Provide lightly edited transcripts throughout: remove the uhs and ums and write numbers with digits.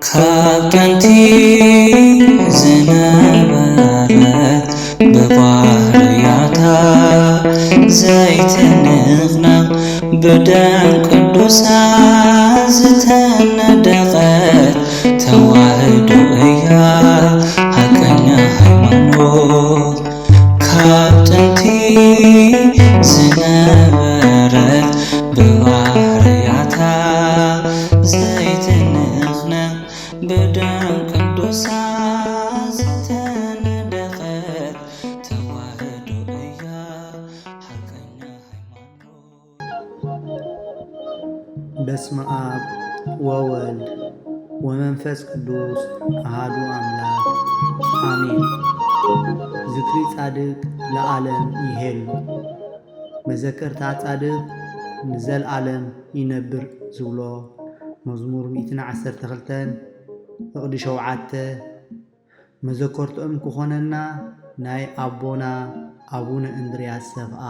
ካቀንቲ ዝነበረት በባህርያታ ዘይትንቕነቕ ብደም ቅዱሳን ዝተነደቐት ተዋህዶ እያ ሓቀኛ ሃይማኖት። ካብ ጥንቲ ዝነበረት በባህርያታ ዘይትንቕነቕ ብደም ቅዱሳን ዝተነደቐት ተዋህዶ እያ ሓቀኛ ሃይማኖት። በስመ አብ ወወልድ ወመንፈስ ቅዱስ አሐዱ አምላክ አሜን። ዝክሪ ጻድቅ ለዓለም ይሄሉ መዘከርታ ጻድቅ ንዘለዓለም ይነብር ዝብሎ መዝሙር 112 ዕቕዲ 7 መዘከርቶኦም ክኾነና ናይ አቦና አቡነ እንድርያስ ሰብአ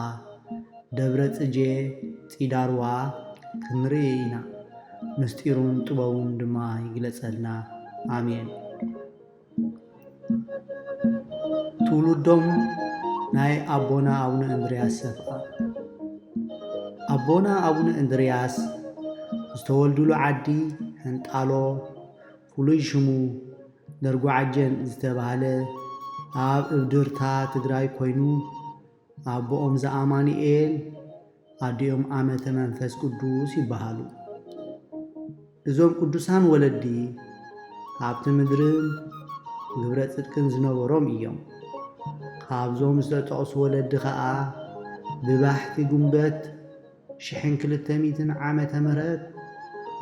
ደብረ ጽጌ ፂዳርዋ ክንርኢ ኢና። ምስጢሩን ጥበቡን ድማ ይግለጸልና። አሜን። ትውልዶም ናይ አቦና አቡነ እንድርያስ ሰብአ አቦና አቡነ እንድርያስ ዝተወልዱሉ ዓዲ ሕንጣሎ ፍሉይ ሽሙ ደርጓዓጀን ዝተባህለ ኣብ እብድርታ ትግራይ ኮይኑ አቦኦም ዘአማኒኤል ኣዲኦም ዓመተ መንፈስ ቅዱስ ይበሃሉ። እዞም ቅዱሳን ወለዲ ኣብቲ ምድርን ግብረ ጽድቅን ዝነበሮም እዮም። ካብዞም ዝተጠቕሱ ወለዲ ኸዓ ብባሕቲ ጉንበት 1200 ዓመተ ምህረት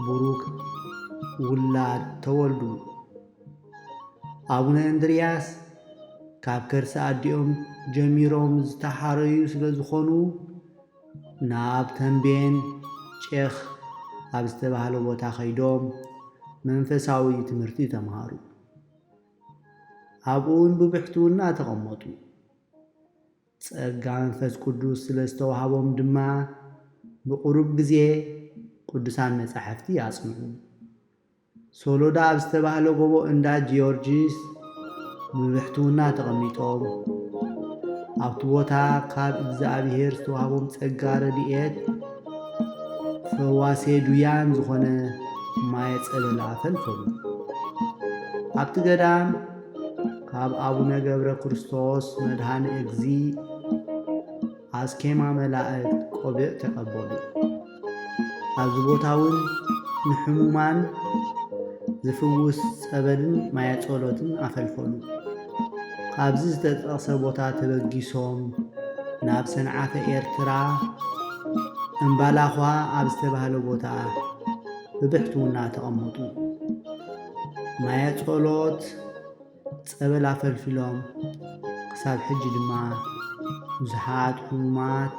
ቡሩክ ውላድ ተወልዱ። አቡነ እንድርያስ ካብ ከርሲ ኣዲኦም ጀሚሮም ዝተሓረዩ ስለ ዝኾኑ ናብ ተንቤን ጨኽ ኣብ ዝተባህለ ቦታ ኸይዶም መንፈሳዊ ትምህርቲ ተምሃሩ። ኣብኡን ብብሕትውና ተቐመጡ። ጸጋ መንፈስ ቅዱስ ስለ ዝተዋሃቦም ድማ ብቁሩብ ጊዜ ቅዱሳን መጻሕፍቲ ያጽንዑ። ሶሎዳ ኣብ ዝተባህለ ጎቦ እንዳ ጊዮርጊስ ብብሕትውና ተቐሚጦም ኣብቲ ቦታ ካብ እግዚኣብሔር ዝተዋሃቦም ጸጋ ረድኤት ፈዋሴ ዱያን ዝኾነ ማየ ጸለላ ፈልፈሉ። ኣብቲ ገዳም ካብ አቡነ ገብረ ክርስቶስ መድኃኒ እግዚ አስኬማ መላእክት ቆቢዕ ተቐበሉ። ኣብዚ ቦታ እውን ንሕሙማን ዝፍውስ ጸበልን ማየ ጸሎትን ኣፈልፈሉ። ካብዚ ዝተጠቕሰ ቦታ ተበጊሶም ናብ ሰንዓፈ ኤርትራ እምባላኳ ኣብ ዝተባህለ ቦታ ብብሕትውና ተቐመጡ። ማየ ጸሎት ጸበል ኣፈልፊሎም ክሳብ ሕጂ ድማ ብዙሓት ሕሙማት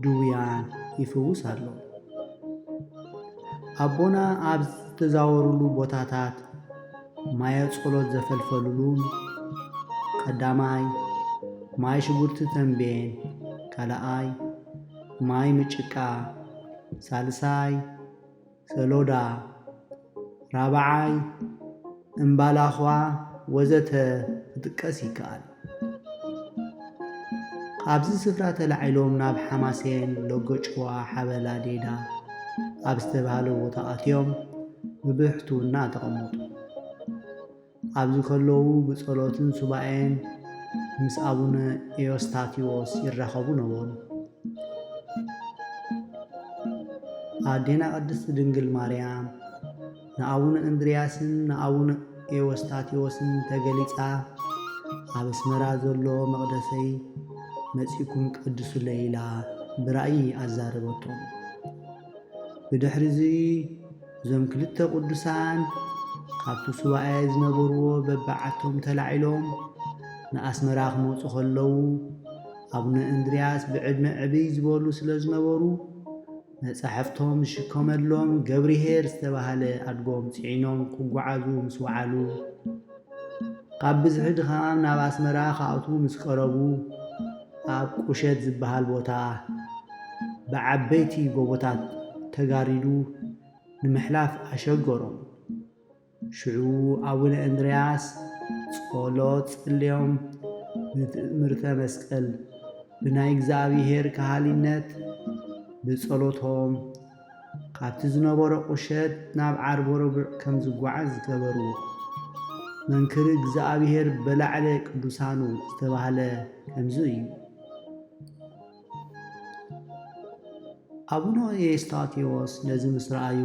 ድውያን ይፍውስ ኣሎ። አቦና ኣብ ዝተዛወሩሉ ቦታታት ማየ ጸሎት ዘፈልፈሉሉን ቀዳማይ ማይ ሽጉርቲ ተንቤን፣ ካልኣይ ማይ ምጭቃ፣ ሳልሳይ ሰሎዳ፣ ራብዓይ እምባላኳ ወዘተ ክጥቀስ ይከኣል። ኣብዚ ስፍራ ተላዒሎም ናብ ሓማሴን ለጎጭዋ ሓበላ ዴዳ ኣብ ዝተባህለ ቦታ ኣትዮም ብብሕትውና ተቐመጡ። ኣብዚ ከለዉ ብጸሎትን ሱባኤን ምስ አቡነ ኤዎስታቴዎስ ይራኸቡ ነበሩ። ኣዴና ቅድስት ድንግል ማርያም ንአቡነ እንድርያስን ንአቡነ ኤዎስታቴዎስን ተገሊጻ ኣብ ኣስመራ ዘሎ መቕደሰይ መጺኩም ቅድሱ ለይላ ብራእይ ኣዛረበቶም። ብድሕሪዚ እዞም ክልተ ቅዱሳን ካብቲ ሱባኤ ዝነበርዎ በባዓቶም ተላዒሎም ንኣስመራ ክመፁ ከለዉ አቡነ እንድርያስ ብዕድመ ዕብይ ዝበሉ ስለ ዝነበሩ መጻሕፍቶም ዝሽከመሎም ገብርሄር ዝተባህለ ኣድጎም ጽዒኖም ክጓዓዙ ምስ ወዓሉ ካብ ብዝሒ ድኻም ናብ ኣስመራ ካኣትዉ ምስ ቀረቡ ኣብ ቁሸት ዝበሃል ቦታ ብዓበይቲ ጎቦታት ተጋሪዱ ንምሕላፍ ኣሸገሮም። ሽዑ ኣቡነ እንድርያስ ጸሎት ጸልዮም ምርተ መስቀል ብናይ እግዚኣብሔር ካህሊነት ብጸሎቶም ካብቲ ዝነበሮ ቁሸት ናብ ዓርቦ ረቡዕ ከም ዝጓዓዝ ዝገበርዎ መንክር እግዚኣብሔር በላዕለ ቅዱሳኑ ዝተባህለ ከምዚ እዩ። አቡነ ኤስታቴዎስ ነዚ ምስ ረአዩ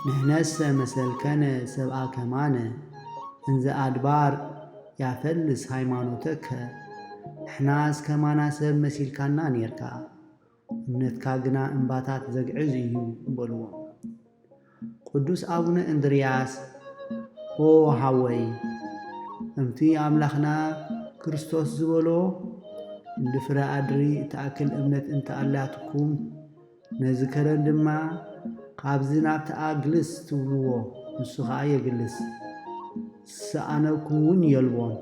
ንሕነሰ መሰልከነ ሰብአ ከማነ እንዘ አድባር ያፈልስ ሃይማኖተከ ንሕናስ ከማና ሰብ መሲልካና ነርካ እምነትካ ግና እምባታት ዘግዕዝ እዩ በልዎ። ቅዱስ አቡነ እንድርያስ ኦ ሃወይ እምቲ አምላኽና ክርስቶስ ዝበሎ እንድፍረ አድሪ ተአክል እምነት እንተአላትኩም ነዚ ከረን ድማ ካብዚ ናብቲ ኣግልስ ትብልዎ ንሱ ከዓ የግልስ ሰኣነኩም እውን የልቦን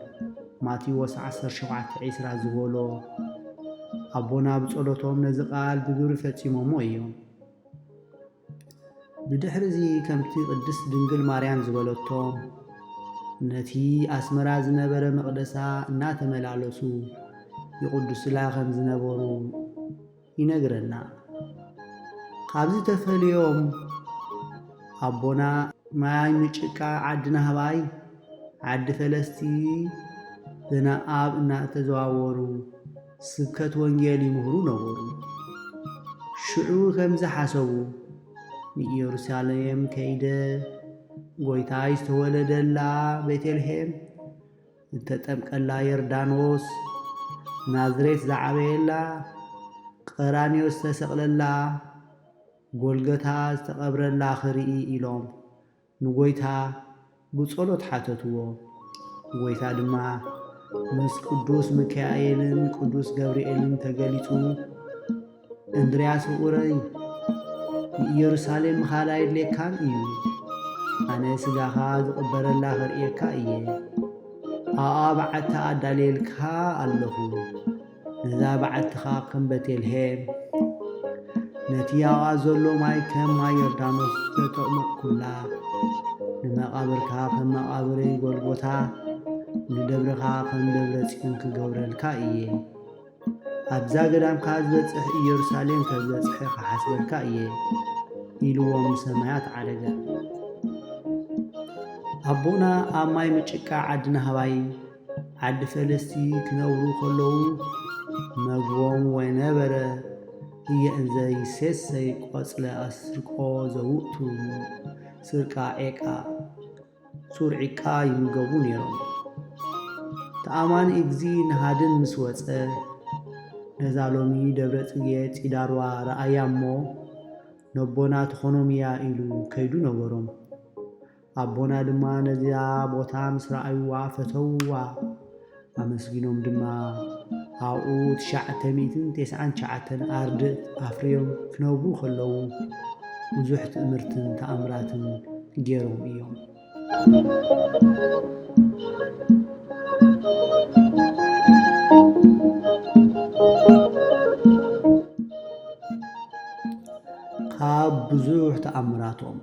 ማቴዎስ 17:20 ዝበሎ ኣቦና ብጸሎቶም ነዚ ቃል ብግብሪ ፈጺሞሞ እዮም። ብድሕሪ እዚ ከምቲ ቅድስት ድንግል ማርያም ዝበለቶም ነቲ ኣስመራ ዝነበረ መቕደሳ እናተመላለሱ ይቅዱስላ ከም ዝነበሩ ይነግረና። ካብዚ ተፈልዮም ኣቦና ማይ ምጭቃ ዓድና ህባይ ዓዲ ፈለስቲ ዘናኣብ እናተዘዋወሩ ስብከት ወንጌል ይምህሩ ነበሩ። ሽዑ ከምዚ ሓሰቡ ንኢየሩሳሌም ከይደ ጎይታይ ዝተወለደላ ቤተልሔም ዝተጠምቀላ ዮርዳኖስ ናዝሬት ዝዓበየላ ቀራንዮ ዝተሰቕለላ ጎልገታ ዝተቐብረላ ክርኢ ኢሎም ንጎይታ ብጸሎት ሓተትዎ። ጎይታ ድማ ምስ ቅዱስ ሚካኤልን ቅዱስ ገብርኤልን ተገሊጹ እንድርያስ ፍቁረይ ንኢየሩሳሌም ምኻድ የድልየካን እዩ ኣነ ስጋኻ ዝቕበረላ ክርእየካ እየ ኣብኣ በዓቲ ኣዳልየልካ ኣለኹ ነዛ በዓትኻ ከም ቤተልሔም ነቲ ኣብኣ ዘሎ ማይ ከም ማይ ዮርዳኖስ ተጠመቕኩላ ንመቓብርካ ከም መቓብሪ ጎልጎታ ንደብርኻ ከም ደብረ ጽዮን ክገብረልካ እየ ኣብዛ ገዳምካ ዝበጽሕ ኢየሩሳሌም ከብበጽሐ ክሓስበልካ እየ ኢልዎም ሰማያት ዓደገ። ኣቦና ኣብ ማይ ምጭቃ ዓድና ህባይ ዓዲ ፈለስቲ ክነብሩ ከለዉ መግቦም ወይነበረ እየ እንዘ ይሴሰይ ቆጽለ ኣስርቆ ዘውእቱ ስርቃ ዔቃ ሱርዒቃ ይምገቡ ነይሮም። ተኣማኒ እግዚ ንሃድን ምስ ወፀ ነዛ ሎሚ ደብረ ጽጌ ፂዳርዋ ረኣያ እሞ ነቦና ትኾኖም እያ ኢሉ ከይዱ ነበሮም። ኣቦና ድማ ነዚያ ቦታ ምስ ረኣይዋ ፈተውዋ ኣመስጊኖም ድማ ኣብኡ 999 ኣርድእት ኣፍርዮም ክነብሩ ከለዉ ብዙሕ ትእምርትን ተኣምራትን ገይሮም እዮም። ካብ ብዙሕ ተኣምራቶም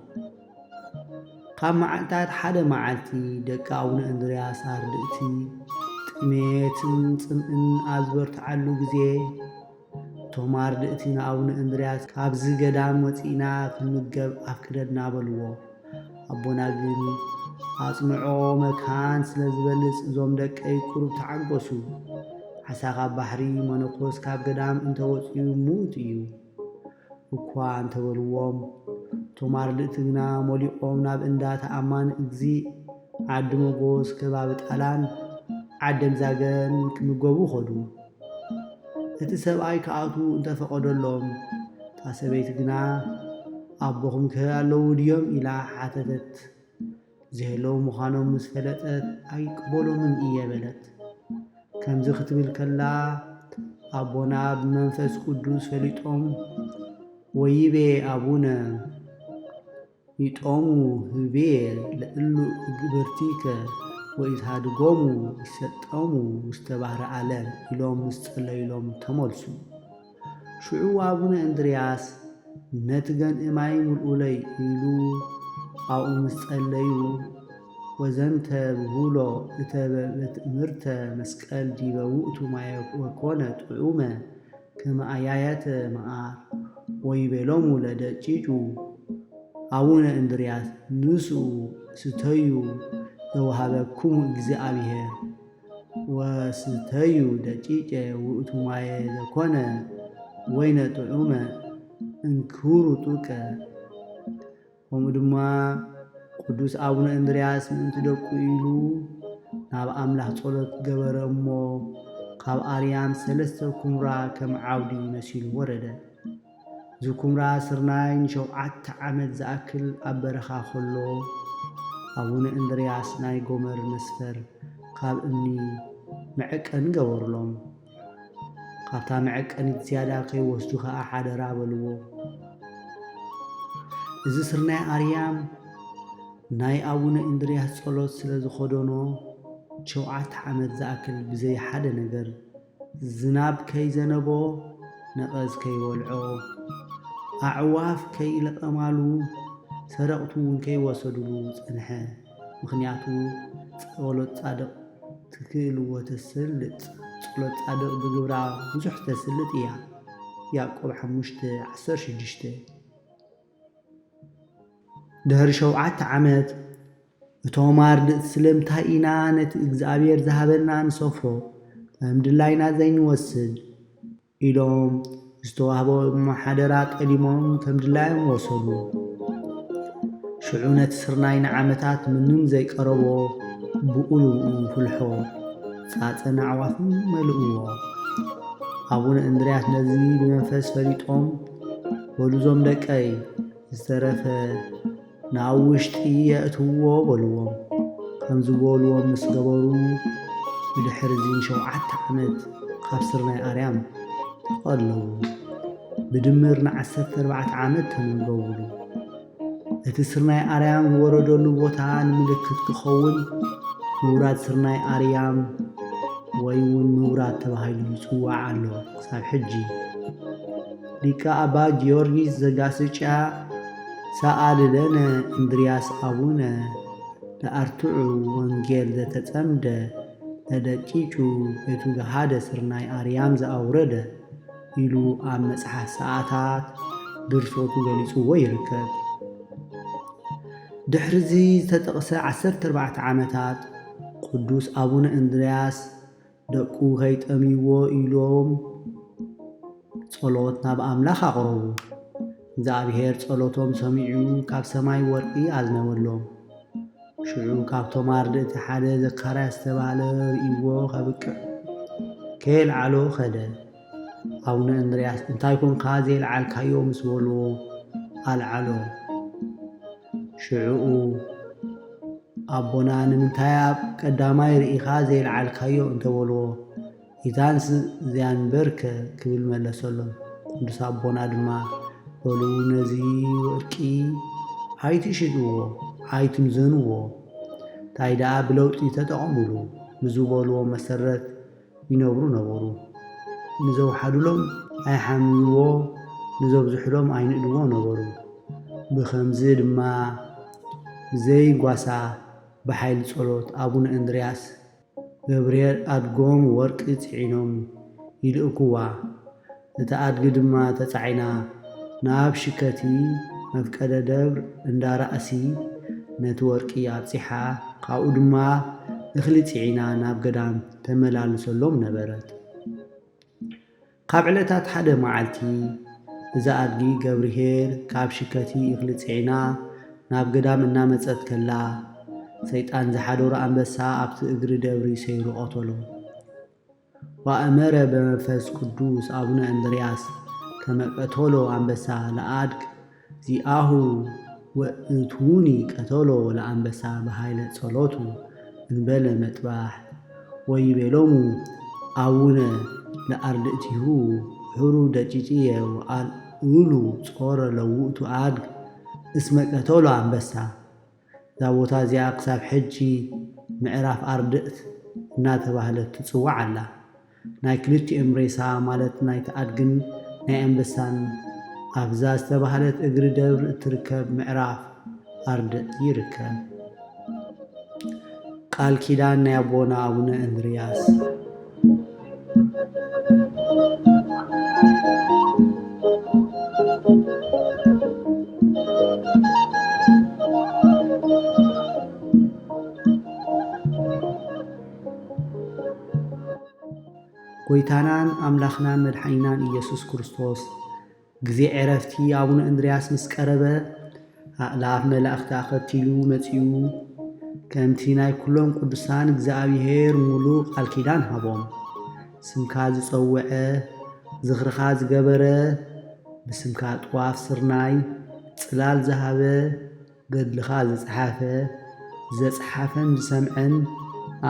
ካብ መዓልታት ሓደ መዓልቲ ደቂ ኣቡነ እንድርያስ ኣርድእቲ ጥሜትን ጽምእን ኣብ ዝበርትዓሉ ጊዜ እቶም ኣርድእቲ ንኣቡነ እንድርያስ ካብዚ ገዳም ወፂእና ክንምገብ ኣፍቅደና በልዎ። ኣቦና ግን ኣጽንዖ መካን ስለ ዝበልጽ እዞም ደቀይ ቁሩብ ተዓገሱ። ዓሳ ካብ ባሕሪ መነኮስ ካብ ገዳም እንተወፂኡ ሙት እዩ እኳ እንተበልዎም እቶም ኣርድእቲ ግና ሞሊቖም ናብ እንዳ ተኣማኒ እግዚ ዓዲ መጎስ ከባቢ ጣላን ዓደም ዛገን ክምገቡ ኸዱ። እቲ ሰብኣይ ከኣቱ እንተፈቐደሎም እታ ሰበይቲ ግና ኣቦኹም ኣለዉ ድዮም ኢላ ሓተተት። ዘህለዉ ምዃኖም ምስ ፈለጠት ኣይቅበሎምን እየ በለት። ከምዚ ክትብል ከላ ኣቦና ብመንፈስ ቅዱስ ፈሊጦም ወይቤ ኣቡነ ይጦሙ ህቤ ለእሉ እግብርቲከ ወኢትሃድጎሙ ይሰጠሙ ውስተ ባሕሪ ዓለም ኢሎም ምስ ጸለዩሎም ተመልሱ። ሽዑ ኣቡነ እንድርያስ ነትገን እማይ ሙልኡለይ ኢሉ ኣብኡ ምስ ጸለዩ ወዘንተ ብሁሎ እተበትእምርተ መስቀል ዲበ ውእቱ ማየ ወኮነ ጥዑመ ከመ ኣያየተ መዓር ወይቤሎሙ ለደቂቁ አቡነ እንድርያስ ንስኡ ስተዩ ዘወሃበኩሙ እግዚአብሔር ወስተዩ ደቂቄ ውእቱ ማየ ዘኮነ ወይነ ጥዑመ እንክሩ ጡቀ። ከምኡ ድማ ቅዱስ አቡነ እንድርያስ ምእንቲ ደቁ ኢሉ ናብ አምላኽ ጸሎት ገበረ እሞ ካብ ኣርያም 3 ኩምራ ከም ዓውዲ መሲሉ ወረደ። እዚ ኩምራ ስርናይ ን7 ዓመት ዝኣክል ኣብ በረኻ ከሎ አቡነ እንድርያስ ናይ ጎመር መስፈር ካብ እምኒ መዐቀኒ ገበርሎም። ካብታ መዐቀኒት ዝያዳ ከይወስዱ ከዓ ሓደራ በልዎ። እዚ ስርናይ ኣርያም ናይ አቡነ እንድርያስ ጸሎት ስለ ዝኸደኖ 7 ዓመት ዝኣክል ብዘይ ሓደ ነገር ዝናብ ከይዘነቦ ነቐዝ ከይበልዖ ኣዕዋፍ ከይለቐማሉ ሰረቕቱ እውን ከይወሰድሉ ጸንሐ። ምክንያቱ ጸሎት ጻድቕ ትክእልዎ ተስልጥ ጸሎት ጻድቕ ብግብራ ብዙሕ ተስልጥ እያ። ያዕቆብ 5:16 ድሕሪ 7 ዓመት እቶም ኣርድእቲ ስለምንታይ ኢና ነቲ እግዚኣብሔር ዝሃበና ንሰፍሮ ምድላይና ዘይንወስድ ኢሎም ዝተዋህቦም ሓደራ ቀሊሞም ከምድላዮም ወሰዱ። ሽዑ ነቲ ስርናይ ንዓመታት ምንም ዘይቀረቦ ብኡሉ ፍልሖ ጻፀን ኣዕዋፍን መልእዎ። አቡነ እንድርያስ ነዚ ብመንፈስ ፈሊጦም በሉዞም ደቀይ ዝተረፈ ናብ ውሽጢ የእትውዎ በልዎም። ከምዚ በልዎም ምስ ገበሩ ብድሕሪ እዚ 7 ዓመት ካብ ስርናይ ኣርያም ተቐለቡ። ብድምር ን14 ዓመት ተመንበብሉ። እቲ ስርናይ ኣርያም ዝወረደሉ ቦታ ንምልክት ክኸውን ምውራድ ስርናይ ኣርያም ወይ እውን ምውራድ ተባሂሉ ይጽዋዕ ኣሎ ክሳብ ሕጂ። ሊቀ አባ ጊዮርጊስ ዘጋስጫ ሰአልለነ እንድርያስ አቡነ ለአርትዑ ወንጌል ዘተጸምደ ለደቂጩ ቤቱ ገሃደ ስርናይ ኣርያም ዘአውረደ ኢሉ ኣብ መጽሓፍ ሰዓታት ድርሰቱ ገሊጽዎ ይርከብ። ድሕሪዚ ዝተጠቕሰ 14 ዓመታት ቅዱስ አቡነ እንድርያስ ደቁ ከይጠምይዎ ኢሎም ጸሎት ናብ ኣምላኽ ኣቕረቡ። እግዚአብሔር ጸሎቶም ሰሚዑ ካብ ሰማይ ወርቂ ኣዝነበሎም። ሽዑ ካብቶም ኣርድእቲ ሓደ ዘካርያስ ዝተባህለ ርእይዎ ከብቅዕ ከየልዓሎ ኸደ። አቡነ እንድርያስ እንታይ ኮንካ ዘይለዓልካዮ ምስ በልዎ ኣልዓሎ። ሽዑኡ ኣቦና ንምንታይ ኣብ ቀዳማይ ርኢኻ ዘይለዓልካዮ እንተበልዎ ኢታንስ ዘያንበርከ ክብል መለሰሎም። ቅዱስ ኣቦና ድማ በሉ ነዚ ወርቂ ኣይትሽጥዎ ኣይትምዘንዎ እንታይ ደኣ ብለውጢ ተጠቐሙሉ ብዝበልዎ መሰረት ይነብሩ ነበሩ። ንዘውሓድሎም ኣይሓምይዎ ንዘብዝሕሎም ኣይንእድዎ ነበሩ። ብኸምዚ ድማ ዘይጓሳ ብሓይሊ ጸሎት አቡነ እንድርያስ ገብርኤል ኣድጎም ወርቂ ጽዒኖም ይልእክዋ። እቲ ኣድጊ ድማ ተጻዒና ናብ ሽከቲ መፍቀደ ደብር እንዳራእሲ ነቲ ወርቂ ኣብፂሓ ካብኡ ድማ እኽሊ ጽዒና ናብ ገዳም ተመላልሰሎም ነበረት። ካብ ዕለታት ሓደ መዓልቲ እዛ ኣድጊ ገብርሄል ካብ ሽከቲ እኽሊ ጽዒና ናብ ገዳም እናመጸት ከላ ሰይጣን ዝሓደሮ ኣንበሳ ኣብቲ እግሪ ደብሪ ሰይሩ ቀተሎ። ወኣመረ በመንፈስ ቅዱስ አቡነ እንድርያስ ከመቀተሎ አንበሳ ለአድግ ዚአሁ ወእቱኒ ቀተሎ ለአንበሳ በኃይለ ጸሎቱ እንበለ መጥባሕ ወይቤሎሙ አቡነ ለአርድእቲሁ ሕሩ ደቂቅየ ወአልዑሉ ጾረ ለውእቱ አድግ እስመ ቀተሎ አንበሳ። እዛ ቦታ እዚኣ ክሳብ ሕጂ ምዕራፍ ኣርድእት እናተባህለት ትጽዋዕ ኣላ። ናይ ክልቲኦም ሬሳ ማለት ናይቲ ኣድግን ናይ ኣንበሳን ኣብዛ ዝተባህለት እግሪ ደብሪ እትርከብ ምዕራፍ ኣርድእ ይርከብ። ቃል ኪዳን ናይ ኣቦና ኣቡነ እንድርያስ ጎይታናን ኣምላኽናን መድሓኒናን ኢየሱስ ክርስቶስ ግዜ ዕረፍቲ ኣቡነ እንድርያስ ምስ ቀረበ ኣእላፍ መላእኽቲ ኣኸቲሉ መጺኡ ከምቲ ናይ ኩሎም ቅዱሳን እግዚኣብሔር ሙሉእ ቃል ኪዳን ሃቦም። ስምካ ዝጸውዐ ዝኽርኻ ዝገበረ ብስምካ ጥዋፍ ስርናይ ጽላል ዝሃበ ገድልኻ ዝጸሓፈ ዘጸሓፈን ዝሰምዐን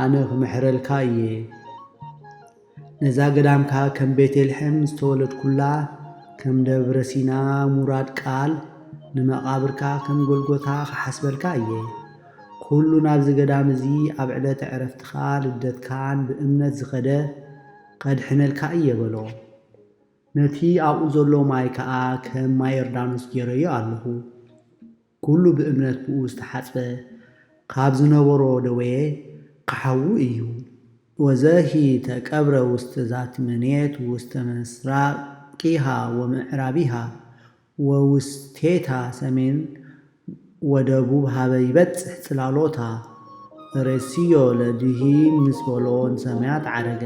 ኣነ ክምሕረልካ እየ። ነዛ ገዳምካ ከም ቤተልሔም ዝተወለድኩላ ከም ደብረ ሲና ሙራድ ቃል ንመቓብርካ ከም ጎልጎታ ክሓስበልካ እየ። ኩሉ ናብዚ ገዳም እዙ ኣብ ዕለተ ዕረፍትኻ ልደትካን ብእምነት ዝኸደ ከድሕነልካ እየ በሎ። ነቲ ኣብኡ ዘሎ ማይ ከዓ ከም ማይ ዮርዳኖስ ገይረዮ ኣለኹ። ኩሉ ብእምነት ብኡ ዝተሓጽበ ካብ ዝነበሮ ደዌ ክሓዉ እዩ። ወዘሂ ተቀብረ ውስተ ዛቲ መኔት ውስተ ምስራቂሃ ወምዕራቢሃ ወውስቴታ ሰሜን ወደቡብ ሃበ ይበጽሕ ጽላሎታ ረሲዮ ለድሂን ምስ በሎ ንሰማያት ዓረገ።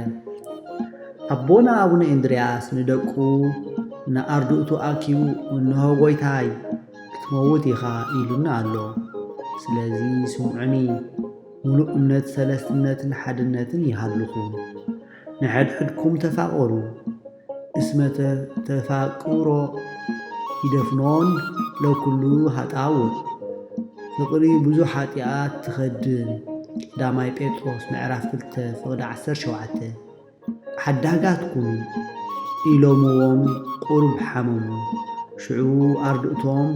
ኣቦና ኣቡነ እንድርያስ ንደቁ ንኣርድእቱ ኣኪቡ እንሆ ጐይታይ ክትመውት ኢኻ ኢሉና ኣሎ። ስለዚ ስምዑኒ ሙሉእ እምነት ሰለስትነትን ሓድነትን ይሃልኹ። ንሕድሕድኩም ተፋቐሩ እስመ ተፋቅሮ ይደፍኖን ለኩሉ ሃጣውእ ፍቕሪ ብዙሕ ኃጢኣት ትኸድን። ዳማይ ጴጥሮስ ምዕራፍ 2 ፍቕዲ 17 ሓዳጋትኩም ኢሎምዎም ቁርብ ሓመሙ። ሽዑ ኣርድእቶም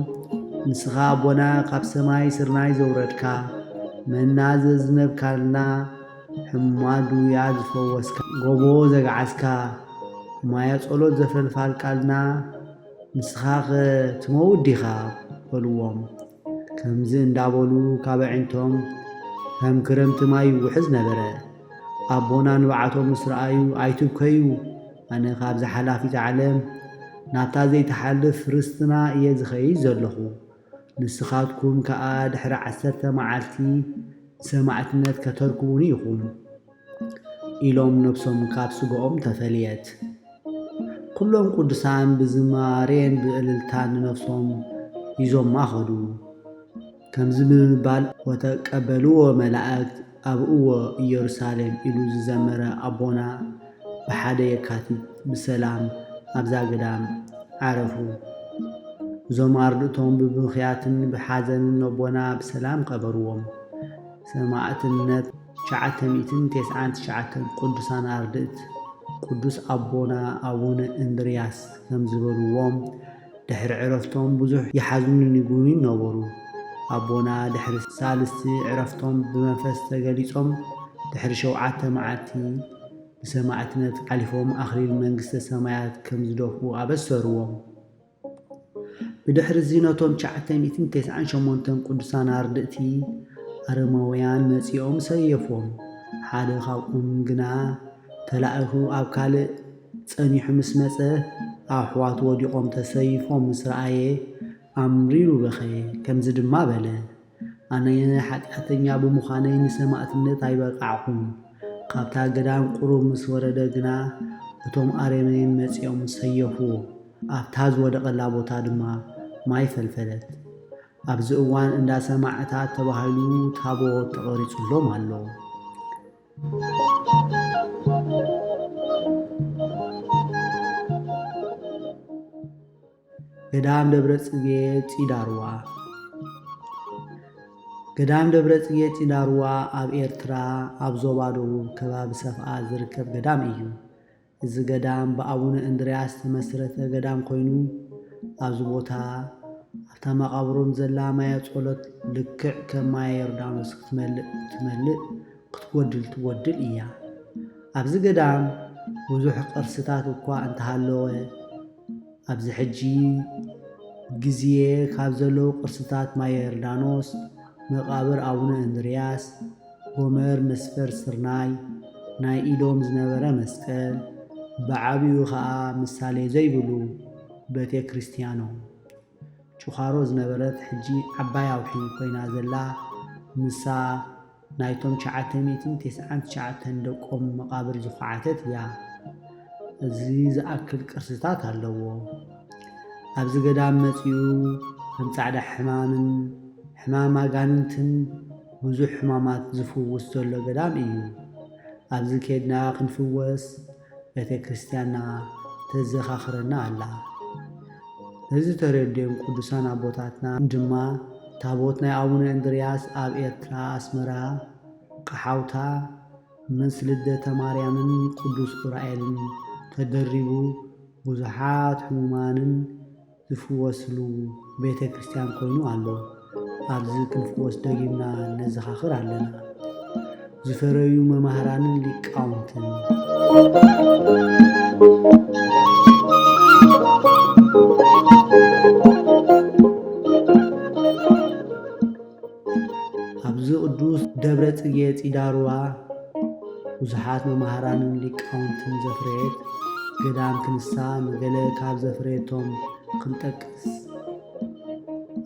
ንስኻ ኣቦና ካብ ሰማይ ስርናይ ዘውረድካ መና ዘዝነብካልና ሕማድ ውያ ዝፈወስካ ጎቦ ዘገዓዝካ ማያ ጸሎት ዘፈልፋልቃልና ንስኻ ኸ ትመውት ዲኻ በልዎም። ከምዚ እንዳበሉ ካብ ኣዒንቶም ከም ክረምቲ ማይ ይውሕዝ ነበረ። ኣቦና ንባዓቶም ምስ ረኣዩ ኣይትብከዩ ኣነ ካብዚ ሓላፊት ዓለም ናብታ ዘይተሓልፍ ርስትና እየ ዝኸይድ ዘለኹ። ንስኻትኩም ከዓ ድሕሪ 10 መዓልቲ ሰማዕትነት ከተርክቡኒ ኢኹም ኢሎም ነብሶም ካብ ስግኦም ተፈልየት። ኩሎም ቅዱሳን ብዝማሬን ብእልልታን ነፍሶም ሂዞማ ኸዱ። ከምዚ ብምባል ወተቀበልዎ መላእክት ኣብእዎ ኢየሩሳሌም ኢሉ ዝዘመረ ኣቦና ብሓደ የካቲት ብሰላም ኣብዛ ገዳም ዓረፉ። እዞም ኣርድእቶም ብምኽያትን ብሓዘንን ኣቦና ብሰላም ቀበርዎም። ሰማዕትነት 999 ቅዱሳን ኣርድእት ቅዱስ ኣቦና ኣቡነ እንድርያስ ከም ዝበልዎም ድሕሪ ዕረፍቶም ብዙሕ ይሓዝኑን ይጉኑን ነበሩ። ኣቦና ድሕሪ ሳልስቲ ዕረፍቶም ብመንፈስ ተገሊጾም ድሕሪ 7 መዓልቲ ብሰማዕትነት ሓሊፎም ኣኽሊል መንግሥተ ሰማያት ከም ዝደፍኡ ኣበሰሩዎም። ብድሕሪ ዚነቶም 998 ቅዱሳን ኣርድእቲ ኣረማውያን መጺኦም ሰየፎም። ሓደ ካብኦም ግና ተላእኹ ኣብ ካልእ ጸኒሑ ምስ መጸ ኣሕዋት ወዲቖም ተሰይፎም ምስ ረኣየ ኣምሪሩ በኸየ። ከምዚ ድማ በለ ኣነ ኃጢአተኛ ብምዃነይ ንሰማዕትነት ኣይበቃዕኹም። ካብታ ገዳም ቁሩብ ምስ ወረደ ግና እቶም ኣረመኔን መጺኦም ሰየፍዎ። ኣብታ ዝወደቐላ ቦታ ድማ ማይ ፈልፈለት። ኣብዚ እዋን እንዳ ሰማዕታት ተባሂሉ ታቦት ተቐሪጹሎም ኣሎ። ገዳም ደብረ ጽጌ ጺዳርዋ። ገዳም ደብረ ጽጌ ጺዳርዋ ኣብ ኤርትራ ኣብ ዞባ ደቡብ ከባቢ ሰፍኣ ዝርከብ ገዳም እዩ። እዚ ገዳም ብኣቡነ እንድርያስ ተመስረተ ገዳም ኮይኑ ኣብዚ ቦታ ኣብታ መቓብሮም ዘላ ማየ ጸሎት ልክዕ ከም ማየ ዮርዳኖስ ክትመልእ ክትጐድል እያ። ኣብዚ ገዳም ብዙሕ ቅርስታት እኳ እንተሃለወ ኣብዚ ሕጂ ግዜ ካብ ዘለዉ ቅርስታት ማየ ዮርዳኖስ መቃብር ኣቡነ እንድርያስ ጎመር መስፈር ስርናይ ናይ ኢዶም ዝነበረ መስቀል ብዓብዩ ከዓ ምሳሌ ዘይብሉ ቤተ ክርስቲያኖም ጭዃሮ ዝነበረት ሕጂ ዓባይ ኣውሒ ኮይና ዘላ ንሳ ናይቶም 999 ደቆም መቃብር ዝኹዓተት እያ። እዚ ዝኣክል ቅርስታት ኣለዎ። ኣብዚ ገዳም መጺኡ ከም ጻዕዳ ሕማም ኣጋንንትን ብዙሕ ሕማማት ዝፍውስ ዘሎ ገዳም እዩ። ኣብዚ ከድና ክንፍወስ ቤተ ክርስቲያንና ተዘኻኽረና ኣላ። እዚ ተረድዮም ቅዱሳን ኣቦታትና ድማ ታቦት ናይ ኣቡነ እንድርያስ ኣብ ኤርትራ ኣስመራ ቀሓውታ ምስ ልደተ ማርያምን ቅዱስ ዑራኤልን ተደሪቡ ብዙሓት ሕሙማንን ዝፍወስሉ ቤተ ክርስቲያን ኮይኑ ኣሎ። ኣብዚ ክንፍወስ ደጊምና ነዘኻኽር ኣለና። ዝፈረዩ መማህራንን ሊቃውንትን ኣብዚ ቅዱስ ደብረ ጽጌ ፂዳርዋ ብዙሓት መማህራንን ሊቃውንትን ዘፍረየት ገዳም ክንሳ ንገለ ካብ ዘፍረየቶም ክንጠቅስ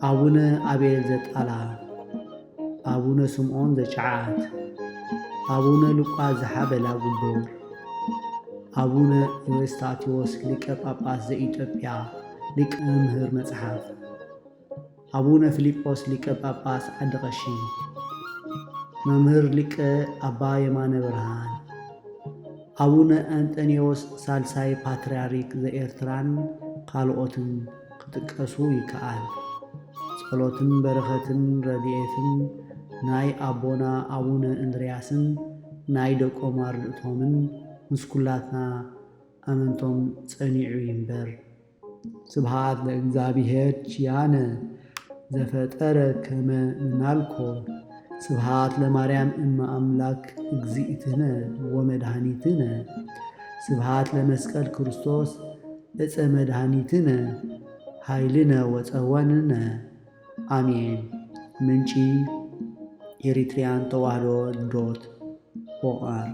ኣቡነ ኣቤል ዘጣላ፣ ኣቡነ ስምዖን ዘጨዓት፣ ኣቡነ ሉቃስ ዘሓበላ ጉቦር፣ ኣቡነ ኤዎስጣቴዎስ ሊቀ ጳጳስ ዘኢትዮጵያ ሊቀ መምህር መጽሓፍ፣ ኣቡነ ፊልጶስ ሊቀ ጳጳስ ዓዲ ቀሺ፣ መምህር ሊቀ ኣባ የማነ ብርሃን፣ ኣቡነ አንጠኒዎስ ሳልሳይ ፓትርያርክ ዘኤርትራን ካልኦትን ክጥቀሱ ይከኣል። ጸሎትን በረኸትን ረድኤትን ናይ ኣቦና ኣቡነ እንድርያስን ናይ ደቆም ኣርድእቶምን ምስ ኩላትና ኣመንቶም ጸኒዑ ይንበር። ስብሃት ለእግዚአብሔር ችያነ ዘፈጠረ ከመ ንናልኮ ስብሃት ለማርያም እመ አምላክ እግዚእትነ ወመድኃኒትነ ስብሃት ለመስቀል ክርስቶስ ዕፀ መድኃኒትነ ኃይልነ ወፀወንነ አሜን። ምንጪ ኤሪትሪያን ተዋህዶ .org